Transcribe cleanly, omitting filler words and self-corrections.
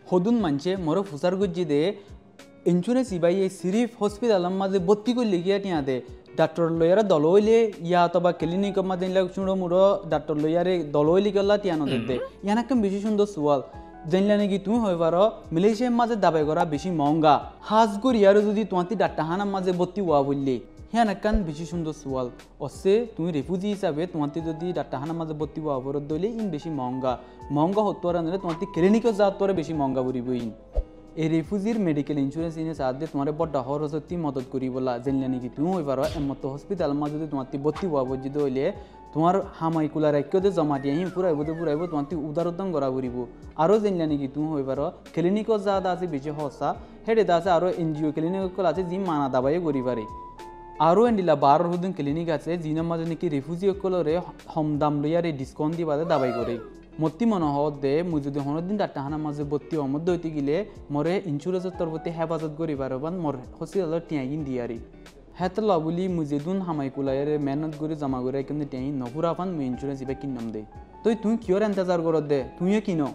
হদুন মানছে মরো ফুসার গুজি দে insurance ইবাই সিরিফ hospital মাঝে ভর্তি করলে গিয়া টিয়া দে ডাক্তার লয়ারে দল হইলে ইয়া অথবা ক্লিনিক মাঝে চুড়ো মুড়ো ডাক্তার লয়ারে দল হইলে গেলা টিয়া নদীর দে ইয়ান একটা বেশি সুন্দর সোয়াল জানলা নাকি তুমি হয়ে পারো মালয়েশিয়ার মাঝে দাবাই করা বেশি মহঙ্গা হাজ করিয়ারও যদি তোমার ডাক্তারখানার মাঝে ভর্তি হওয়া বললে হ্যাঁ একখান বেশি সুন্দর সোয়াল অসে তুমি রেফিউজি হিসাবে তোমার যদি ডাক্তারখানার মাঝে ভর্তি হওয়া অবরোধ দইলে ইন বেশি মহঙ্গা হতো আর তোমার ক্লিনিকও যাওয়ার তোরে বেশি মহঙ্গা পড়িব ইন এই রেফিউজির মেডিকেল ইন্স্যুরেন্স ইনে সাহায্যে তোমার বড় হরসতি মদত করি বলা জানলে নাকি তুমি হয়ে পারো এমত হসপিটাল মাঝে যদি তোমার ভর্তি হওয়া যদি হইলে তোমার হামাই কুলা রাখ্যতে জমা দিয়ে ফুরাইব তোমার উদার উদ্যম করা ফুরিব আরও জানলে নাকি তুমি হয়ে পারো ক্লিনিকও যা আছে বেশি সস্তা হেঁটে আছে আরও এনজিও ক্লিনিক আছে যি মানা দাবাই করি পারে আরও এন্ডিলা 12 হুদিন ক্লিনিক আছে যিনার মাঝে নাকি রেফিউজি সকলরে হম দাম লইয়ারে ডিসকাউন্ট দিবাতে দাবাই করে মতি মনে হওয়া দে মুই যদি হনদিন ডাক্তারখানার মাঝে ভর্তি মধ্যে হইতে গেলে মরে ইন্স্যুরেন্সের তরফতে হেফাজত করি পারবান মোর হসপিটালের টিয়াগিন দিয়ারি হেতলা বলি মুই যেদিন হামাই কুলাইরে মেহনত করে জমা করে কিন্তু টিয়াগিন নপুরা পান মুই ইন্স্যুরেন্স ইবা কিনম দে তুই কিয়র এন্তেজার করত দে তুইও কিনো